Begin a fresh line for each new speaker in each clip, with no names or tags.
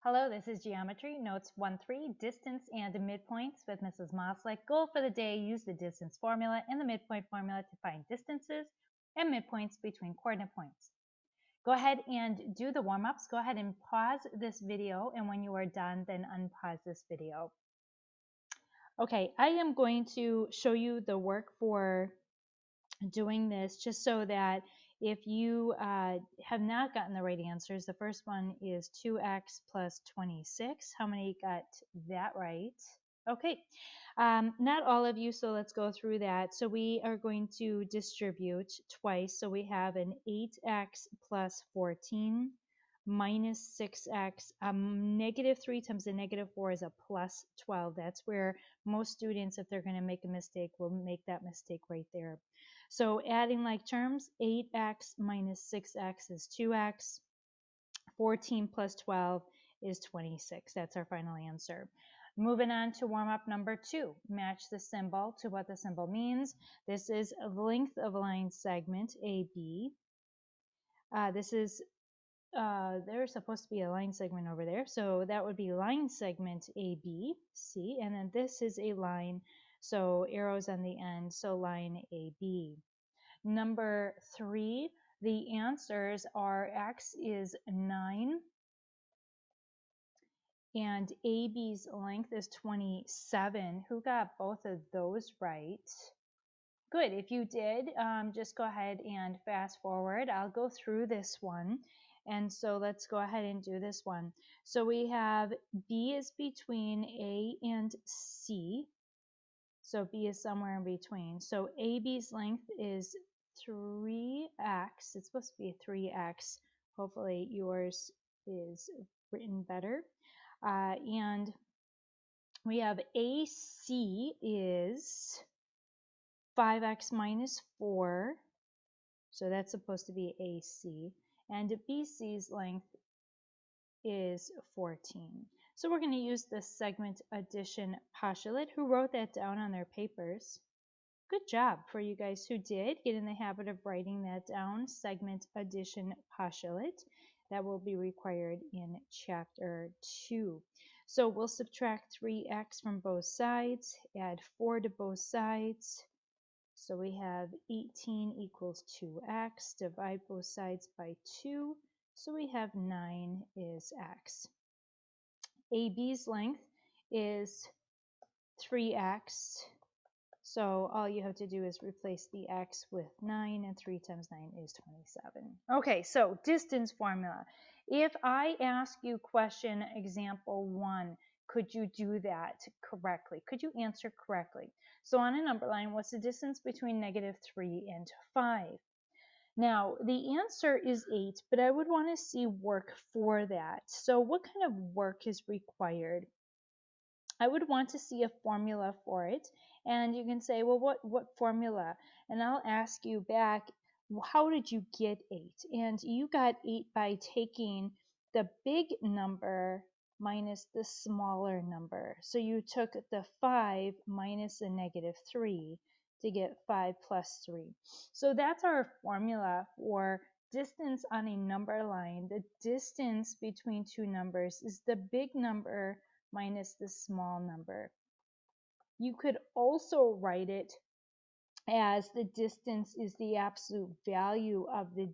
Hello, this is Geometry, Notes 1-3, Distance and Midpoints with Mrs. Moslick. Goal for the day, use the distance formula and the midpoint formula to find distances and midpoints between coordinate points. Go ahead and do the warm-ups. Go ahead and pause this video, and when you are done, then unpause this video. Okay, I am going to show you the work for doing this just so that if you have not gotten the right answers, the first one is 2x plus 26. How many got that right? Okay, not all of you, so let's go through that. So we are going to distribute twice. So we have an 8x plus 14 minus 6x. Negative 3 times a negative 4 is a plus 12. That's where most students, if they're going to make a mistake, will make that mistake right there. So adding like terms, 8x minus 6x is 2x. 14 plus 12 is 26. That's our final answer. Moving on to warm up number 2. Match the symbol to what the symbol means. This is length of line segment AB. There's supposed to be a line segment over there. So that would be line segment AB, C. And then this is a line, so arrows on the end, so line AB. Number 3, the answers are x is 9 and AB's length is 27. Who got both of those right? Good. If you did, just go ahead and fast forward. I'll go through this one. And so let's go ahead and do this one. So we have B is between A and C. So B is somewhere in between. So AB's length is 3x. It's supposed to be 3x. Hopefully yours is written better. And we have AC is 5x minus 4. So that's supposed to be AC. And BC's length is 14. So we're going to use the segment addition postulate. Who wrote that down on their papers? Good job for you guys who did. Get in the habit of writing that down. Segment addition postulate. That will be required in chapter 2. So we'll subtract 3x from both sides, add 4 to both sides. So we have 18 equals 2x. Divide both sides by 2. So we have 9 is x. AB's length is 3x. So all you have to do is replace the x with 9, and 3 times 9 is 27. Okay, so distance formula. If I ask you question example 1, could you do that correctly? Could you answer correctly? So on a number line, what's the distance between -3 and 5? Now, the answer is 8, but I would want to see work for that. So what kind of work is required? I would want to see a formula for it. And you can say, well, what formula? And I'll ask you back, how did you get 8? And you got 8 by taking the big number minus the smaller number. So you took the 5 minus the -3 to get 5 plus 3. So that's our formula for distance on a number line. The distance between two numbers is the big number minus the small number. You could also write it as the distance is the absolute value of the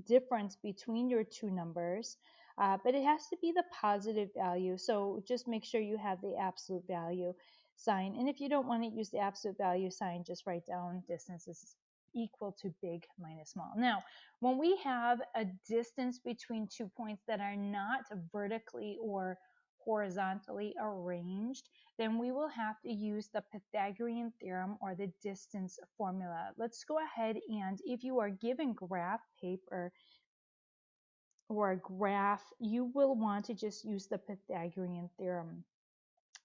difference between your two numbers, but it has to be the positive value. So just make sure you have the absolute value sign. And if you don't want to use the absolute value sign, just write down distance is equal to big minus small. Now, when we have a distance between 2 points that are not vertically or horizontally arranged, then we will have to use the Pythagorean theorem or the distance formula. Let's go ahead, and if you are given graph paper or a graph, you will want to just use the Pythagorean theorem.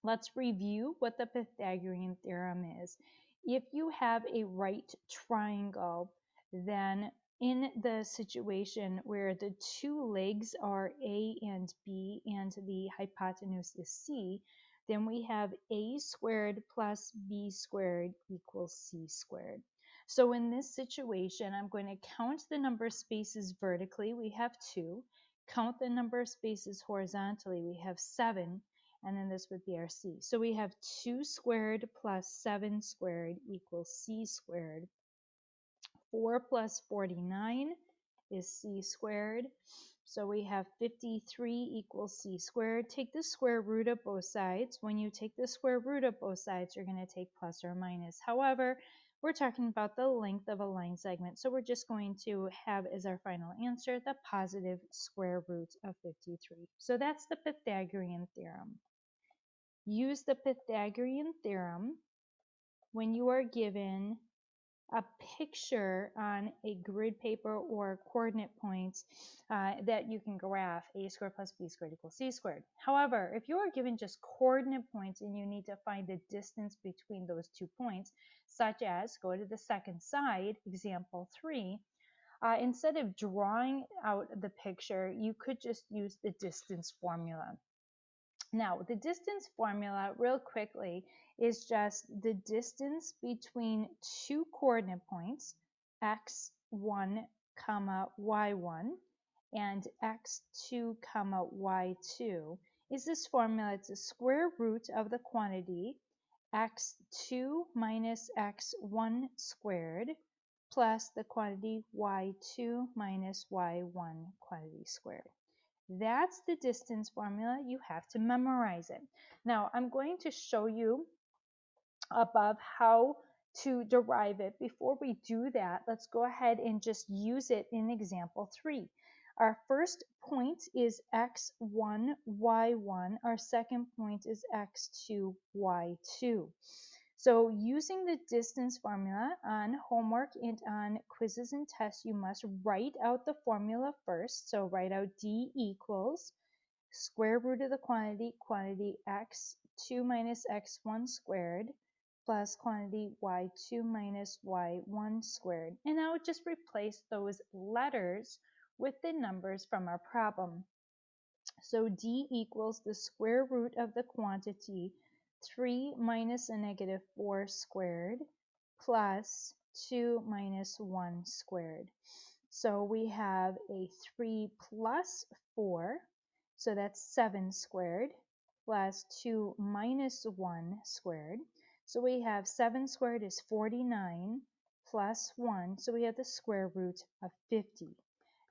Let's review what the Pythagorean theorem is. If you have a right triangle, then in the situation where the two legs are A and B and the hypotenuse is C, then we have A squared plus B squared equals C squared. So in this situation, I'm going to count the number of spaces vertically. We have 2. count the number of spaces horizontally. We have 7, and then this would be our c. So we have 2 squared plus 7 squared equals c squared. 4 plus 49 is c squared. So we have 53 equals c squared. Take the square root of both sides. When you take the square root of both sides, you're going to take plus or minus. However, we're talking about the length of a line segment, so we're just going to have as our final answer the positive square root of 53. So that's the Pythagorean theorem. Use the Pythagorean theorem when you are given a picture on a grid paper or coordinate points that you can graph. A squared plus b squared equals c squared. However, if you are given just coordinate points and you need to find the distance between those 2 points, such as go to the second side, example 3, instead of drawing out the picture, you could just use the distance formula. Now, the distance formula, real quickly, is just the distance between 2 coordinate points, x1, y1, and x2, y2. Is this formula? It's the square root of the quantity x2 minus x1 squared plus the quantity y2 minus y1 quantity squared. That's the distance formula. You have to memorize it. Now, I'm going to show you above how to derive it. Before we do that, let's go ahead and just use it in example 3. Our first point is x1, y1. Our second point is x2, y2. So using the distance formula on homework and on quizzes and tests, you must write out the formula first. So write out D equals square root of the quantity x2 minus x1 squared plus quantity y2 minus y1 squared. And now just replace those letters with the numbers from our problem. So D equals the square root of the quantity 3 minus a negative 4 squared plus 2 minus 1 squared. So we have a 3 plus 4, so that's 7 squared, plus 2 minus 1 squared. So we have 7 squared is 49 plus 1, so we have the square root of 50.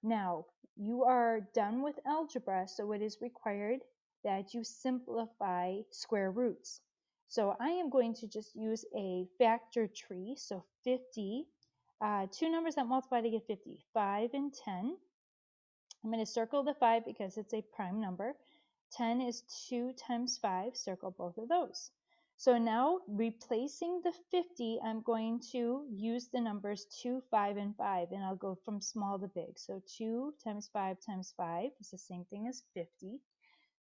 Now, you are done with algebra, so it is required that you simplify square roots. So I am going to just use a factor tree. So 50, 2 numbers that multiply to get 50, 5 and 10. I'm going to circle the 5 because it's a prime number. 10 is 2 times 5, circle both of those. So now, replacing the 50, I'm going to use the numbers 2, 5, and 5, and I'll go from small to big. So 2 times 5 is the same thing as 50.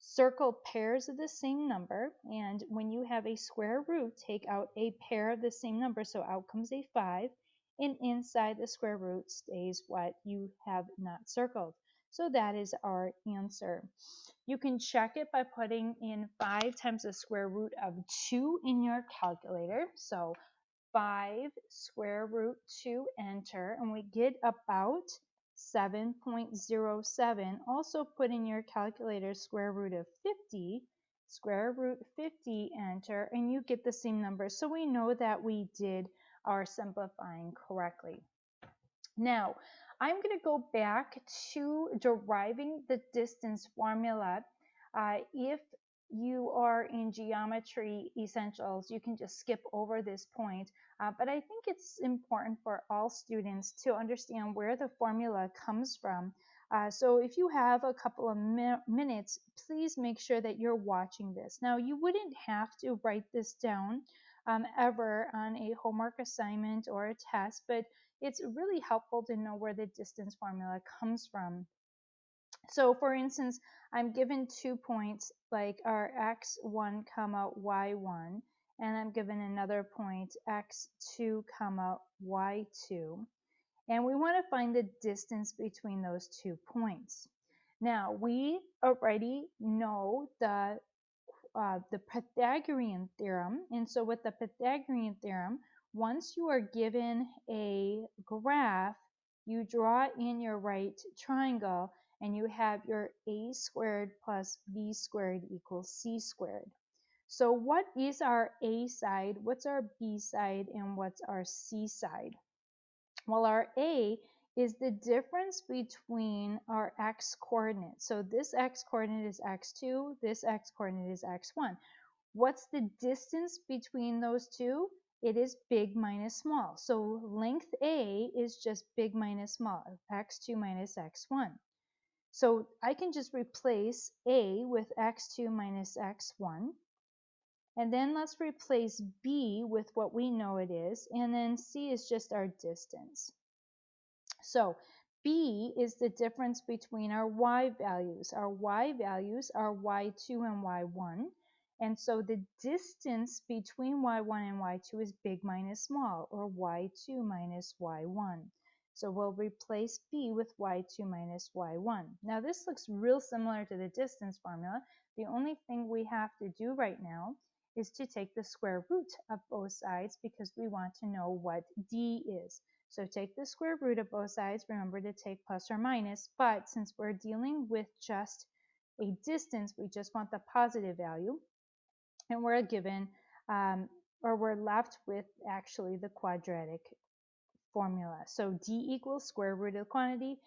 Circle pairs of the same number, and when you have a square root, take out a pair of the same number, so out comes a 5, and inside the square root stays what you have not circled. So that is our answer. You can check it by putting in 5 times the square root of 2 in your calculator. So 5 square root 2, enter, and we get about 7.07. Also put in your calculator square root of 50, square root 50, enter, and you get the same number. So we know that we did our simplifying correctly. Now, I'm going to go back to deriving the distance formula. If you are in geometry essentials, you can just skip over this point. But I think it's important for all students to understand where the formula comes from. So if you have a couple of minutes, please make sure that you're watching this. Now, you wouldn't have to write this down ever on a homework assignment or a test, but it's really helpful to know where the distance formula comes from. So for instance, I'm given 2 points like our x1, y1, and I'm given another point x2, y2. And we want to find the distance between those 2 points. Now, we already know the Pythagorean theorem. And so with the Pythagorean theorem, once you are given a graph, you draw in your right triangle, and you have your a squared plus b squared equals c squared. So what is our a side, what's our b side, and what's our c side? Well, our a is the difference between our x coordinates. So this x coordinate is x2, this x coordinate is x1. What's the distance between those two? It is big minus small. So length A is just big minus small, x2 minus x1. So I can just replace A with x2 minus x1. And then let's replace B with what we know it is. And then C is just our distance. So B is the difference between our y values. Our y values are y2 and y1. And so the distance between y1 and y2 is big minus small, or y2 minus y1. So we'll replace B with y2 minus y1. Now this looks real similar to the distance formula. The only thing we have to do right now is to take the square root of both sides because we want to know what D is. So take the square root of both sides. Remember to take plus or minus, but since we're dealing with just a distance, we just want the positive value. And we're given, or we're left with actually the quadratic formula. So D equals square root of the quantity,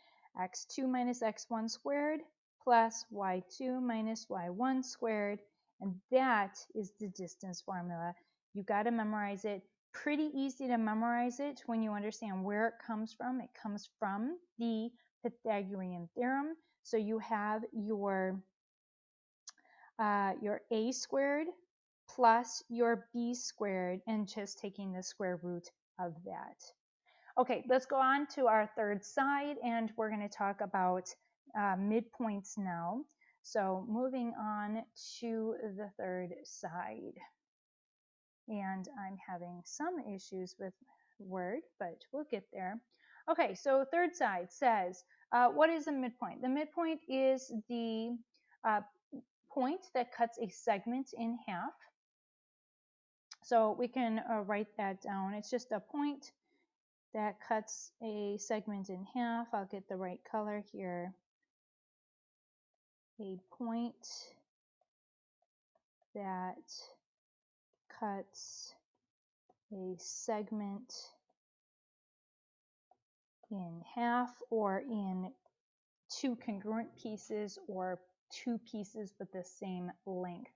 x2 minus x1 squared plus y2 minus y1 squared. And that is the distance formula. You got to memorize it. Pretty easy to memorize it when you understand where it comes from. It comes from the Pythagorean theorem. So you have your a squared plus your b squared and just taking the square root of that. Okay, let's go on to our third side, and we're going to talk about midpoints now. So moving on to the third side. And I'm having some issues with Word, but we'll get there. Okay, so third side says, what is a midpoint? The midpoint is the point that cuts a segment in half. So we can write that down. It's just a point that cuts a segment in half. I'll get the right color here. A point that cuts a segment in half, or in two congruent pieces, or two pieces with the same length.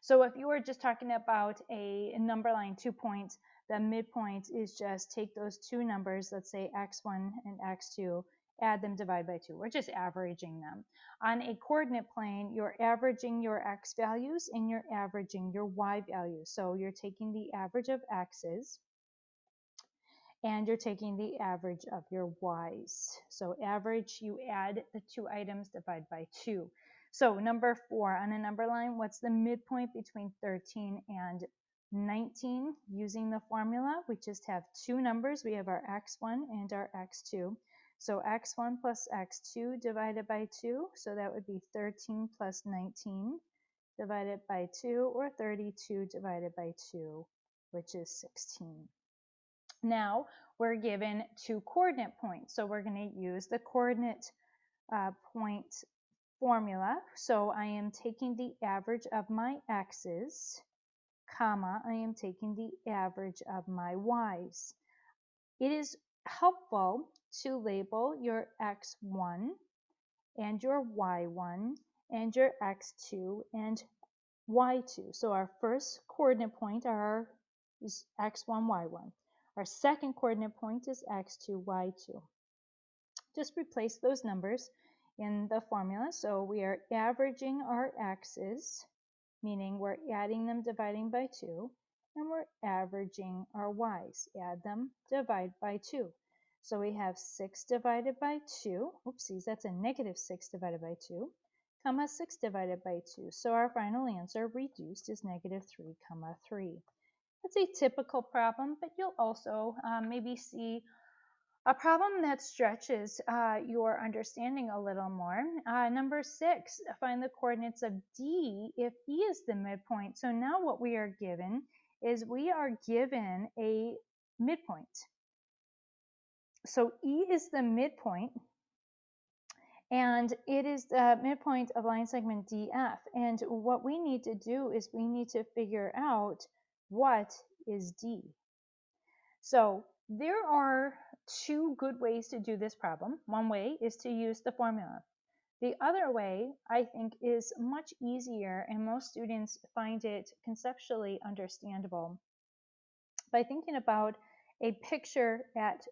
So if you were just talking about a number line 2 points, the midpoint is just take those two numbers, let's say x1 and x2, add them, divide by 2. We're just averaging them. On a coordinate plane, you're averaging your x values and you're averaging your y values. So you're taking the average of x's and you're taking the average of your y's. So average, you add the two items, divide by 2. So number 4, on a number line, what's the midpoint between 13 and 19? Using the formula, we just have two numbers. We have our x1 and our x2. So x1 plus x2 divided by 2. So that would be 13 plus 19 divided by 2, or 32 divided by 2, which is 16. Now we're given two coordinate points. So we're going to use the coordinate point formula. So I am taking the average of my x's, comma, I am taking the average of my y's. It is helpful to label your x1 and your y1 and your x2 and y2. So our first coordinate point is x1, y1. Our second coordinate point is x2, y2. Just replace those numbers in the formula. So we are averaging our x's, meaning we're adding them, dividing by 2, and we're averaging our y's. Add them, divide by 2. So we have 6 divided by 2. Oopsies, that's a negative 6 divided by 2, comma 6 divided by 2. So our final answer reduced is negative 3, comma 3. That's a typical problem, but you'll also maybe see a problem that stretches your understanding a little more. Number 6, find the coordinates of D if E is the midpoint. So now what we are given is we are given a midpoint. So E is the midpoint, And it is the midpoint of line segment DF. And what we need to do is we need to figure out what is D. So there are two good ways to do this problem. One way is to use the formula. The other way, I think, is much easier, and most students find it conceptually understandable by thinking about a picture at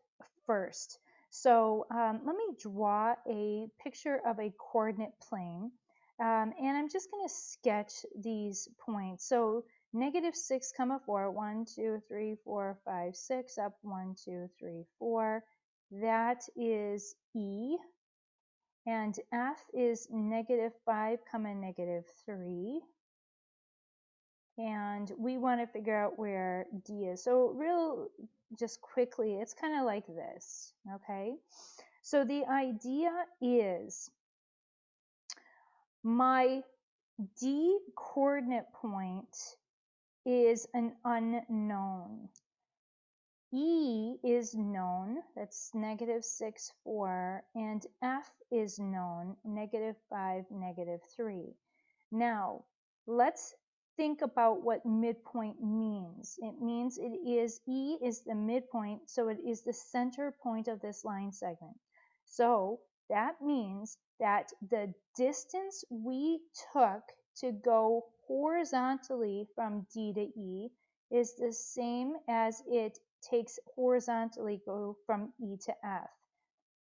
first. So let me draw a picture of a coordinate plane, and I'm just going to sketch these points. So -6, 4, 1, 2, 3, 4, 5, 6, up 1, 2, 3, 4. That is E, and F is -5, -3. And we want to figure out where D is. So just quickly, it's kind of like this, okay? So the idea is my D coordinate point is an unknown. E is known, that's -6, 4, and F is known, -5, -3. Now, let's think about what midpoint means. It means E is the midpoint, so it is the center point of this line segment. So that means that the distance we took to go horizontally from D to E is the same as it takes horizontally go from E to F.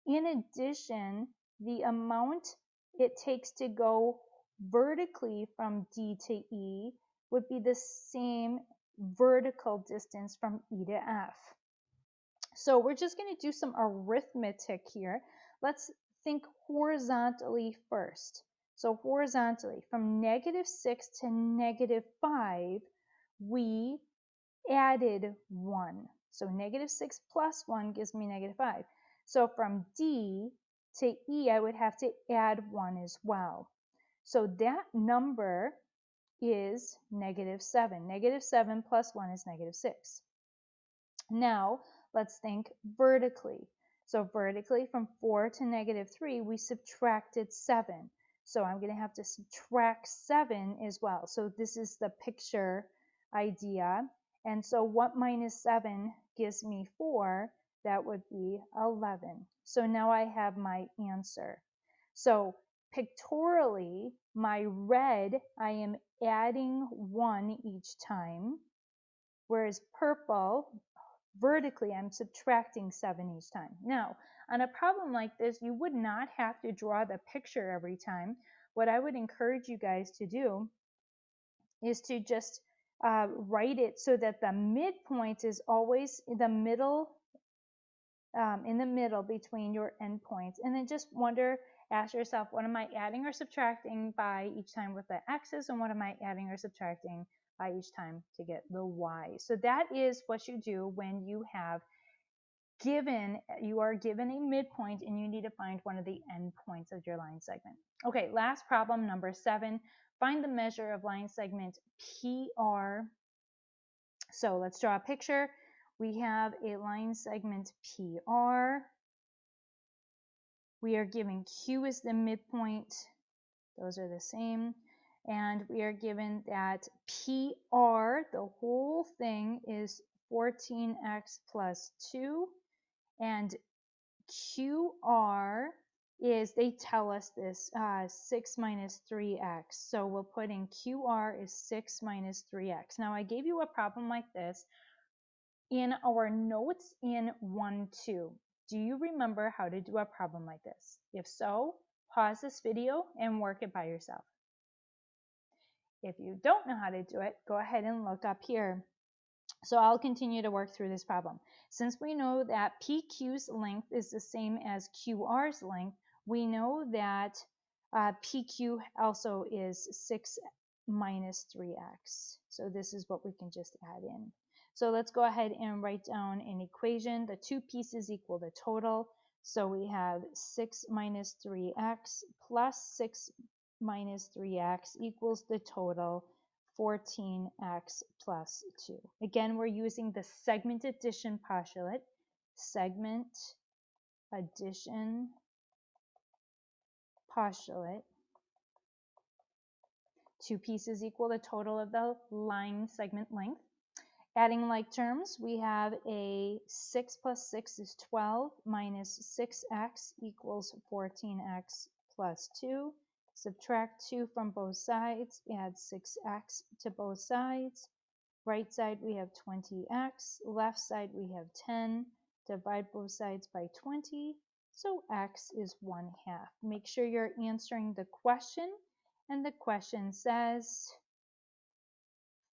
In addition, the amount it takes to go vertically from D to E would be the same vertical distance from E to F. So we're just going to do some arithmetic here. Let's think horizontally first. So horizontally, from -6 to -5, we added 1. So -6 plus 1 gives me -5. So from D to E, I would have to add 1 as well. So that number is -7. -7 plus 1 is -6. Now, let's think vertically. So vertically, from 4 to -3, we subtracted 7. So I'm going to have to subtract 7 as well. So this is the picture idea. And so what -7 gives me 4? That would be 11. So now I have my answer. So pictorially, my red, I am adding 1 each time, whereas purple, vertically, I'm subtracting 7 each time. Now, on a problem like this, you would not have to draw the picture every time. What I would encourage you guys to do is to just write it so that the midpoint is always in the middle between your endpoints. And then just ask yourself, what am I adding or subtracting by each time with the x's, and what am I adding or subtracting by each time to get the y? So that is what you do when you are given a midpoint and you need to find one of the endpoints of your line segment. Okay, last problem, number 7. Find the measure of line segment PR. So let's draw a picture. We have a line segment PR. We are given Q is the midpoint. Those are the same. And we are given that PR, the whole thing, is 14x plus 2. And QR is, they tell us this, 6 minus 3x. So we'll put in QR is 6 minus 3x. Now I gave you a problem like this in our notes in 1-2. Do you remember how to do a problem like this? If so, pause this video and work it by yourself. If you don't know how to do it, go ahead and look up here. So I'll continue to work through this problem. Since we know that PQ's length is the same as QR's length, we know that PQ also is 6 minus 3x. So this is what we can just add in. So let's go ahead and write down an equation. The two pieces equal the total. So we have 6 minus 3x plus 6 minus 3x equals the total 14x plus 2. Again, we're using the segment addition postulate. Segment addition postulate. 2 pieces equal the total of the line segment length. Adding like terms, we have a 6 plus 6 is 12 minus 6x equals 14x plus 2. Subtract 2 from both sides, add 6x to both sides. Right side we have 20x, left side we have 10. Divide both sides by 20, so x is 1/2. Make sure you're answering the question, and the question says,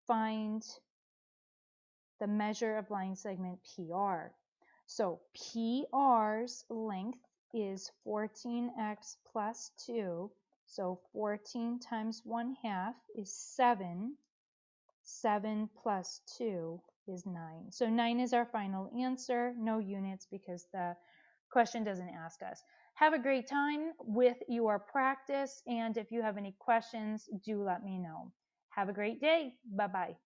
find the measure of line segment PR. So PR's length is 14x plus 2, so 14 times 1/2 is 7. 7 plus 2 is 9. So 9 is our final answer. No units because the question doesn't ask us. Have a great time with your practice, and if you have any questions, do let me know. Have a great day. Bye-bye.